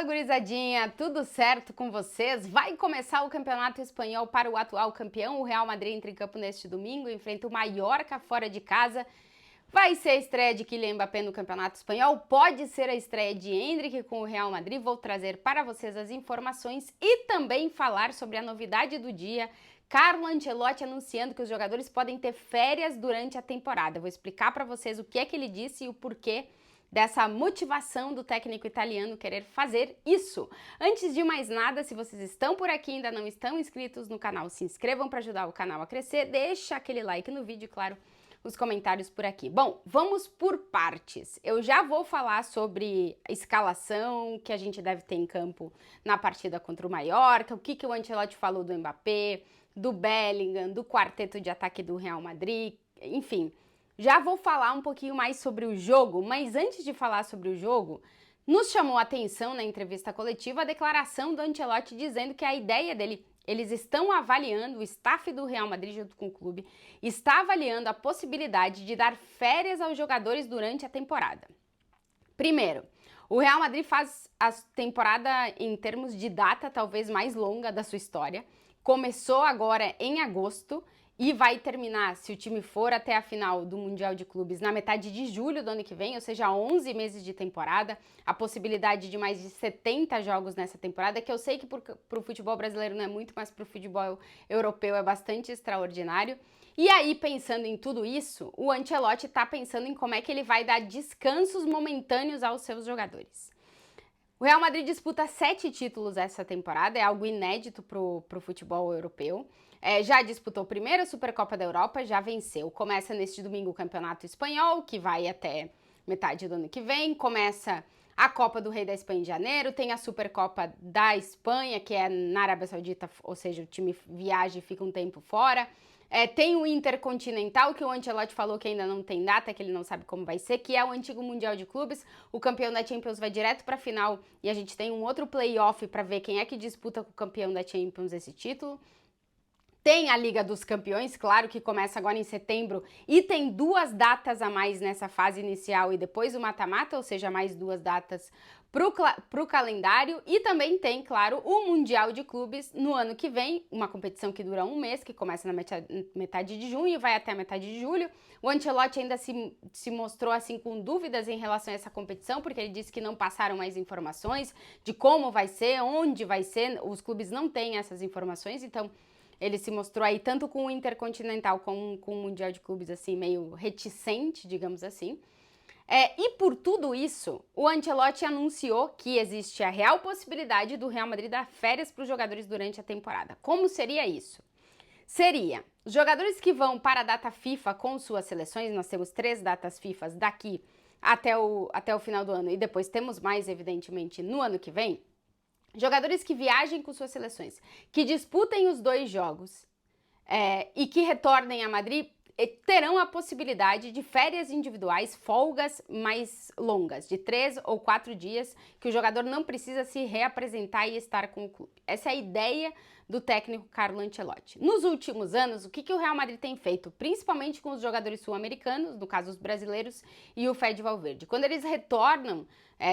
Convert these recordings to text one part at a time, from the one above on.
Fala, gurizadinha, tudo certo com vocês? Vai começar o Campeonato Espanhol para o atual campeão. O Real Madrid entra em campo neste domingo, enfrenta o Mallorca fora de casa. Vai ser a estreia de Kylian Mbappé no Campeonato Espanhol, pode ser a estreia de Endrick com o Real Madrid. Vou trazer para vocês as informações e também falar sobre a novidade do dia. Carlo Ancelotti anunciando que os jogadores podem ter férias durante a temporada. Vou explicar para vocês o que é que ele disse e o porquê dessa motivação do técnico italiano querer fazer isso. Antes de mais nada, se vocês estão por aqui e ainda não estão inscritos no canal, se inscrevam para ajudar o canal a crescer, deixa aquele like no vídeo e, claro, os comentários por aqui. Bom, vamos por partes. Eu já vou falar sobre a escalação que a gente deve ter em campo na partida contra o Mallorca, o que o Ancelotti falou do Mbappé, do Bellingham, do quarteto de ataque do Real Madrid, enfim. Já vou falar um pouquinho mais sobre o jogo, mas antes de falar sobre o jogo, nos chamou a atenção na entrevista coletiva a declaração do Ancelotti dizendo que a ideia dele, eles estão avaliando, o staff do Real Madrid junto com o clube, está avaliando a possibilidade de dar férias aos jogadores durante a temporada. Primeiro, o Real Madrid faz a temporada em termos de data talvez mais longa da sua história. Começou agora em agosto e vai terminar, se o time for até a final do Mundial de Clubes, na metade de julho do ano que vem, ou seja, 11 meses de temporada, a possibilidade de mais de 70 jogos nessa temporada, que eu sei que para o futebol brasileiro não é muito, mas para o futebol europeu é bastante extraordinário. E aí, pensando em tudo isso, o Ancelotti está pensando em como é que ele vai dar descansos momentâneos aos seus jogadores. O Real Madrid disputa 7 títulos essa temporada, é algo inédito para o futebol europeu. Já disputou a primeira Supercopa da Europa, já venceu. Começa neste domingo o Campeonato Espanhol, que vai até metade do ano que vem. Começa a Copa do Rei da Espanha em janeiro, tem a Supercopa da Espanha, que é na Arábia Saudita, ou seja, o time viaja e fica um tempo fora. Tem o Intercontinental, que o Ancelotti falou que ainda não tem data, que ele não sabe como vai ser, que é o antigo Mundial de Clubes. O campeão da Champions vai direto para a final e a gente tem um outro playoff para ver quem é que disputa com o campeão da Champions esse título. Tem a Liga dos Campeões, claro, que começa agora em setembro e tem 2 datas a mais nessa fase inicial e depois o mata-mata, ou seja, mais 2 datas para o calendário. E também tem, claro, o Mundial de Clubes no ano que vem, uma competição que dura um mês, que começa na metade de junho e vai até a metade de julho. O Ancelotti ainda se mostrou assim com dúvidas em relação a essa competição, porque ele disse que não passaram mais informações de como vai ser, onde vai ser, os clubes não têm essas informações, então ele se mostrou aí tanto com o Intercontinental como com o Mundial de Clubes assim, meio reticente, digamos assim. E por tudo isso, o Ancelotti anunciou que existe a real possibilidade do Real Madrid dar férias para os jogadores durante a temporada. Como seria isso? Seria os jogadores que vão para a data FIFA com suas seleções, nós temos 3 datas FIFA daqui até o final do ano e depois temos mais, evidentemente, no ano que vem. Jogadores que viajem com suas seleções, que disputem os 2 jogos e que retornem a Madrid terão a possibilidade de férias individuais, folgas mais longas, de 3 ou 4 dias, que o jogador não precisa se reapresentar e estar com o clube. Essa é a ideia do técnico Carlo Ancelotti. Nos últimos anos, o que o Real Madrid tem feito, principalmente com os jogadores sul-americanos, no caso os brasileiros e o Fede Valverde, quando eles retornam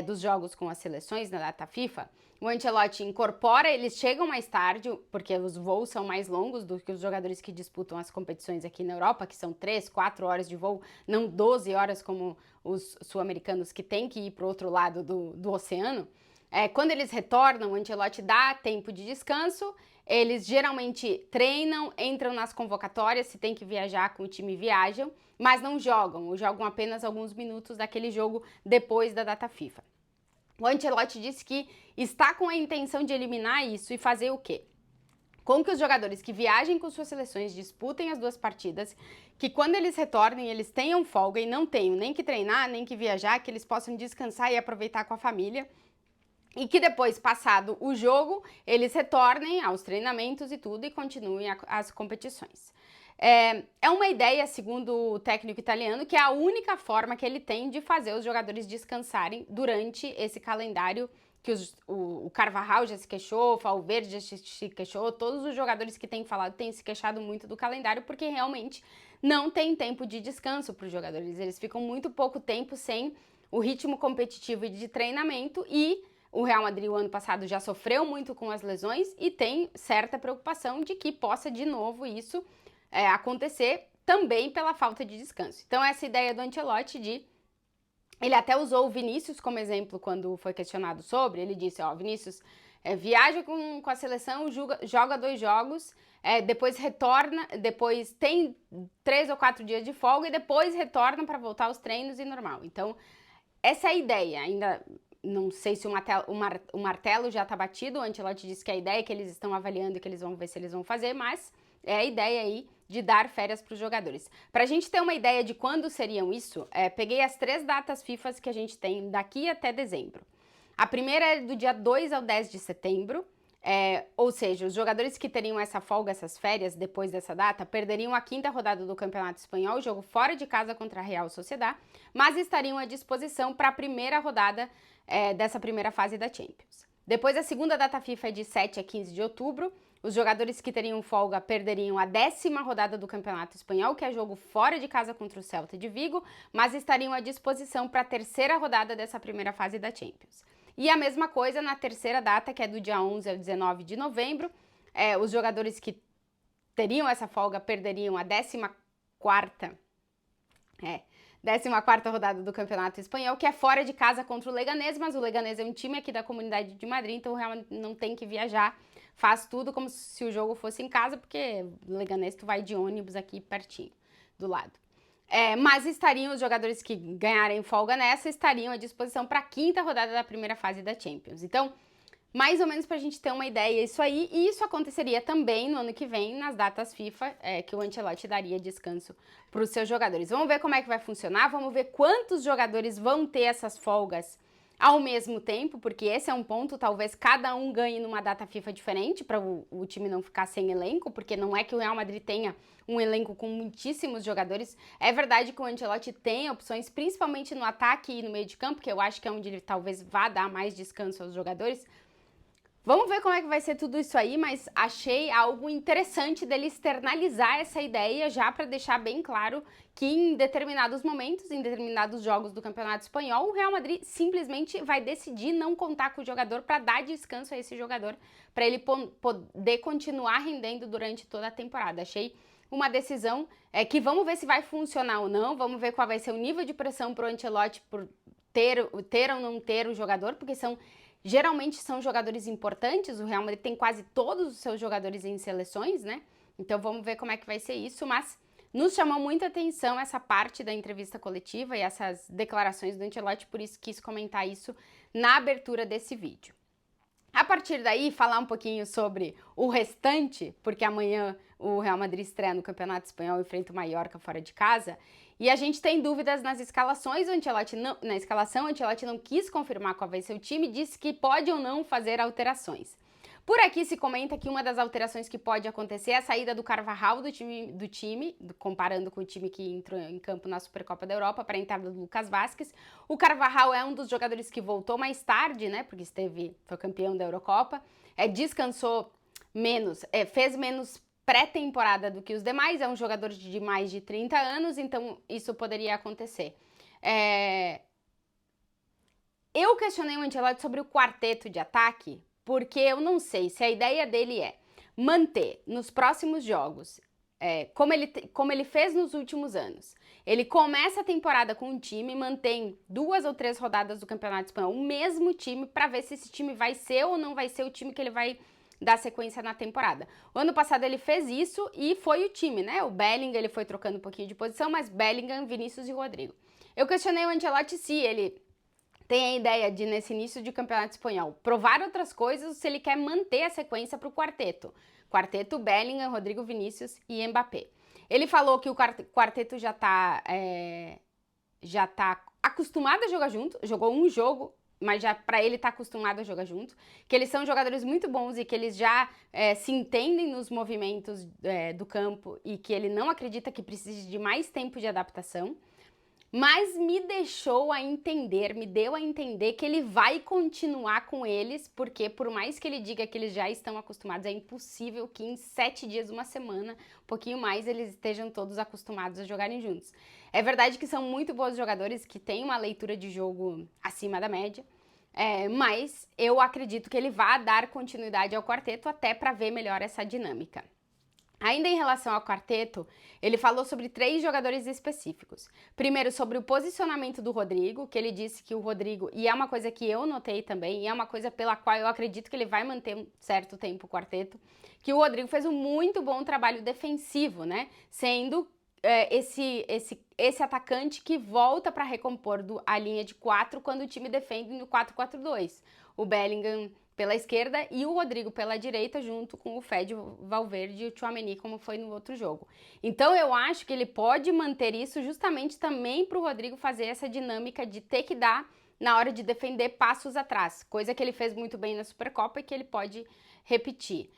dos jogos com as seleções na data FIFA, o Ancelotti incorpora, eles chegam mais tarde, porque os voos são mais longos do que os jogadores que disputam as competições aqui na Europa, que são 3, 4 horas de voo, não 12 horas como os sul-americanos que têm que ir para o outro lado do oceano. Quando eles retornam, o Ancelotti dá tempo de descanso, eles geralmente treinam, entram nas convocatórias, se tem que viajar com o time viajam, mas não jogam, ou jogam apenas alguns minutos daquele jogo depois da data FIFA. O Ancelotti disse que está com a intenção de eliminar isso e fazer o quê? Com que os jogadores que viajem com suas seleções disputem as 2 partidas, que quando eles retornem, eles tenham folga e não tenham nem que treinar, nem que viajar, que eles possam descansar e aproveitar com a família. E que depois, passado o jogo, eles retornem aos treinamentos e tudo e continuem as competições. É uma ideia, segundo o técnico italiano, que é a única forma que ele tem de fazer os jogadores descansarem durante esse calendário que o Carvajal já se queixou, o Valverde já se queixou, todos os jogadores que têm falado têm se queixado muito do calendário porque realmente não tem tempo de descanso para os jogadores. Eles ficam muito pouco tempo sem o ritmo competitivo e de treinamento e o Real Madrid o ano passado já sofreu muito com as lesões e tem certa preocupação de que possa de novo isso acontecer também pela falta de descanso. Então essa ideia do Ancelotti ele até usou o Vinícius como exemplo quando foi questionado sobre, ele disse, Vinícius viaja com a seleção, joga 2 jogos, depois retorna, depois tem 3 ou 4 dias de folga e depois retorna para voltar aos treinos e normal. Então, essa é a ideia. Ainda não sei se o martelo já está batido, o Ancelotti disse que a ideia é que eles estão avaliando e que eles vão ver se eles vão fazer, mas é a ideia aí de dar férias para os jogadores. Para a gente ter uma ideia de quando seriam isso, peguei as 3 datas FIFA que a gente tem daqui até dezembro. A primeira é do dia 2 ao 10 de setembro, ou seja, os jogadores que teriam essa folga, essas férias, depois dessa data, perderiam a 5ª rodada do Campeonato Espanhol, jogo fora de casa contra a Real Sociedad, mas estariam à disposição para a primeira rodada dessa primeira fase da Champions. Depois, a segunda data FIFA é de 7 a 15 de outubro, os jogadores que teriam folga perderiam a 10ª rodada do Campeonato Espanhol, que é jogo fora de casa contra o Celta de Vigo, mas estariam à disposição para a terceira rodada dessa primeira fase da Champions. E a mesma coisa na terceira data, que é do dia 11 ao 19 de novembro, os jogadores que teriam essa folga perderiam a 14ª rodada do Campeonato Espanhol, que é fora de casa contra o Leganés, mas o Leganés é um time aqui da Comunidade de Madrid, então o Real não tem que viajar, faz tudo como se o jogo fosse em casa, porque o Leganés tu vai de ônibus aqui pertinho, do lado. Mas os jogadores que ganharem folga nessa, estariam à disposição para a 5ª rodada da primeira fase da Champions. Então, mais ou menos para a gente ter uma ideia isso aí, e isso aconteceria também no ano que vem, nas datas FIFA, que o Ancelotti daria descanso para os seus jogadores. Vamos ver como é que vai funcionar, vamos ver quantos jogadores vão ter essas folgas ao mesmo tempo, porque esse é um ponto, talvez cada um ganhe numa data FIFA diferente, para o time não ficar sem elenco, porque não é que o Real Madrid tenha um elenco com muitíssimos jogadores. É verdade que o Ancelotti tem opções, principalmente no ataque e no meio de campo, que eu acho que é onde ele talvez vá dar mais descanso aos jogadores. Vamos ver como é que vai ser tudo isso aí, mas achei algo interessante dele externalizar essa ideia já para deixar bem claro que em determinados momentos, em determinados jogos do Campeonato Espanhol, o Real Madrid simplesmente vai decidir não contar com o jogador para dar descanso a esse jogador, para ele poder continuar rendendo durante toda a temporada. Achei uma decisão que vamos ver se vai funcionar ou não, vamos ver qual vai ser o nível de pressão para o Ancelotti por ter ou não ter o jogador, porque geralmente são jogadores importantes, o Real Madrid tem quase todos os seus jogadores em seleções, né? Então vamos ver como é que vai ser isso, mas nos chamou muita atenção essa parte da entrevista coletiva e essas declarações do Ancelotti, por isso quis comentar isso na abertura desse vídeo. A partir daí, falar um pouquinho sobre o restante, porque amanhã o Real Madrid estreia no Campeonato Espanhol e enfrenta o Mallorca fora de casa, e a gente tem dúvidas nas escalações, o Ancelotti não quis confirmar qual vai ser o time, disse que pode ou não fazer alterações. Por aqui se comenta que uma das alterações que pode acontecer é a saída do Carvajal do time, comparando com o time que entrou em campo na Supercopa da Europa, para a entrada do Lucas Vázquez. O Carvajal é um dos jogadores que voltou mais tarde, né, porque foi campeão da Eurocopa, descansou menos, fez menos pré-temporada do que os demais, é um jogador de mais de 30 anos, então isso poderia acontecer. Eu questionei o Ancelotti sobre o quarteto de ataque, porque eu não sei se a ideia dele é manter nos próximos jogos, como ele fez nos últimos anos. Ele começa a temporada com um time, mantém 2 ou 3 rodadas do Campeonato Espanhol, o mesmo time, para ver se esse time vai ser ou não vai ser o time que ele vai dar sequência na temporada. O ano passado ele fez isso e foi o time, né? O Bellingham, ele foi trocando um pouquinho de posição, mas Bellingham, Vinícius e Rodrigo. Eu questionei o Ancelotti se ele tem a ideia de, nesse início de Campeonato Espanhol, provar outras coisas, se ele quer manter a sequência para o quarteto. Quarteto Bellingham, Rodrigo, Vinícius e Mbappé. Ele falou que o quarteto já tá acostumado a jogar junto, jogou um jogo, mas já para ele tá acostumado a jogar junto, que eles são jogadores muito bons e que eles já se entendem nos movimentos do campo e que ele não acredita que precise de mais tempo de adaptação. Mas me deu a entender que ele vai continuar com eles, porque por mais que ele diga que eles já estão acostumados, é impossível que em 7 dias, uma semana, um pouquinho mais, eles estejam todos acostumados a jogarem juntos. É verdade que são muito bons jogadores, que têm uma leitura de jogo acima da média, mas eu acredito que ele vai dar continuidade ao quarteto até para ver melhor essa dinâmica. Ainda em relação ao quarteto, ele falou sobre 3 jogadores específicos. Primeiro, sobre o posicionamento do Rodrigo, que ele disse que o Rodrigo, e é uma coisa que eu notei também, e é uma coisa pela qual eu acredito que ele vai manter um certo tempo o quarteto, que o Rodrigo fez um muito bom trabalho defensivo, né? Sendo esse atacante que volta para recompor a linha de 4 quando o time defende no 4-4-2. O Bellingham pela esquerda e o Rodrigo pela direita, junto com o Fede, o Valverde e o Tchouaméni, como foi no outro jogo. Então eu acho que ele pode manter isso justamente também para o Rodrigo fazer essa dinâmica de ter que dar, na hora de defender, passos atrás, coisa que ele fez muito bem na Supercopa e que ele pode repetir.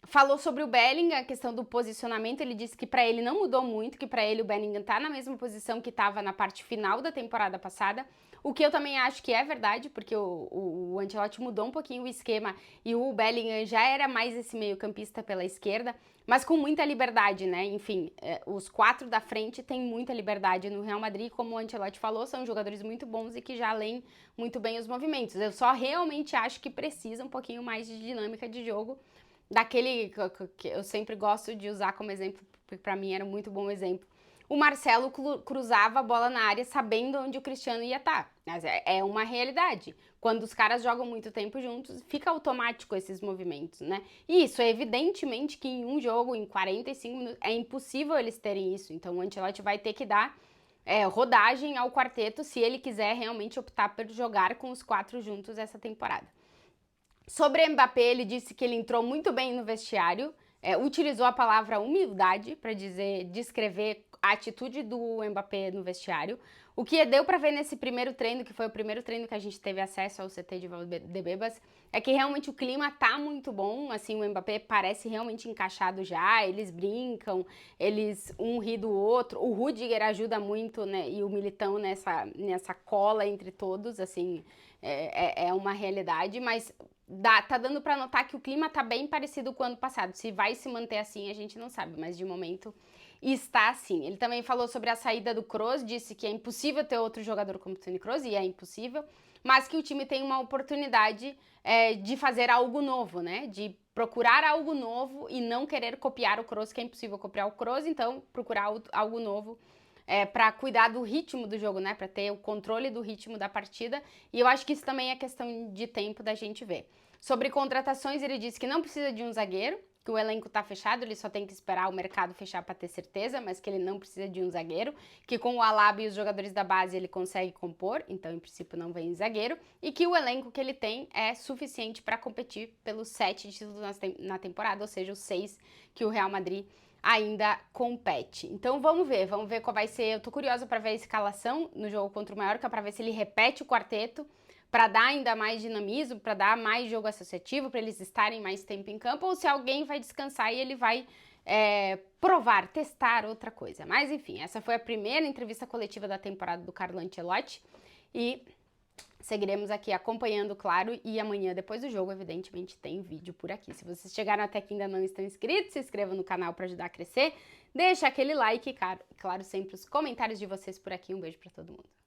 Falou sobre o Bellingham, a questão do posicionamento. Ele disse que para ele não mudou muito, que para ele o Bellingham tá na mesma posição que estava na parte final da temporada passada, o que eu também acho que é verdade, porque o Ancelotti mudou um pouquinho o esquema e o Bellingham já era mais esse meio-campista pela esquerda, mas com muita liberdade, né? Enfim, os 4 da frente têm muita liberdade no Real Madrid, como o Ancelotti falou, são jogadores muito bons e que já leem muito bem os movimentos. Eu só realmente acho que precisa um pouquinho mais de dinâmica de jogo, daquele que eu sempre gosto de usar como exemplo, porque para mim era um muito bom exemplo. O Marcelo cruzava a bola na área sabendo onde o Cristiano ia estar. Mas é uma realidade. Quando os caras jogam muito tempo juntos, fica automático esses movimentos, né? E isso é evidentemente que em um jogo, em 45 minutos, é impossível eles terem isso. Então o Ancelotti vai ter que dar rodagem ao quarteto se ele quiser realmente optar por jogar com os 4 juntos essa temporada. Sobre Mbappé, ele disse que ele entrou muito bem no vestiário, utilizou a palavra humildade para descrever a atitude do Mbappé no vestiário. O que deu para ver nesse primeiro treino, que foi o primeiro treino que a gente teve acesso ao CT de Valdebebas, é que realmente o clima tá muito bom, assim, o Mbappé parece realmente encaixado já, eles brincam, um ri do outro, o Rudiger ajuda muito, né, e o Militão nessa cola entre todos, assim, é uma realidade, mas tá dando para notar que o clima tá bem parecido com o ano passado. Se vai se manter assim, a gente não sabe, mas de momento está assim. Ele também falou sobre a saída do Kroos, disse que é impossível ter outro jogador como o Toni Kroos, e é impossível, mas que o time tem uma oportunidade de fazer algo novo, né? De procurar algo novo e não querer copiar o Kroos, que é impossível copiar o Kroos, então procurar algo novo para cuidar do ritmo do jogo, né? Para ter o controle do ritmo da partida. E eu acho que isso também é questão de tempo da gente ver. Sobre contratações, ele disse que não precisa de um zagueiro, que o elenco tá fechado, ele só tem que esperar o mercado fechar para ter certeza, mas que ele não precisa de um zagueiro, que com o Alaba e os jogadores da base ele consegue compor, então em princípio não vem zagueiro, e que o elenco que ele tem é suficiente para competir pelos 7 títulos na temporada, ou seja, os 6 que o Real Madrid ainda compete. Então vamos ver qual vai ser. Eu tô curiosa para ver a escalação no jogo contra o Mallorca, para ver se ele repete o quarteto, para dar ainda mais dinamismo, para dar mais jogo associativo, para eles estarem mais tempo em campo, ou se alguém vai descansar e ele vai provar, testar outra coisa. Mas enfim, essa foi a primeira entrevista coletiva da temporada do Carlo Ancelotti e seguiremos aqui acompanhando, claro, e amanhã, depois do jogo, evidentemente, tem vídeo por aqui. Se vocês chegaram até aqui e ainda não estão inscritos, se inscrevam no canal para ajudar a crescer, deixa aquele like e, claro, sempre os comentários de vocês por aqui. Um beijo para todo mundo.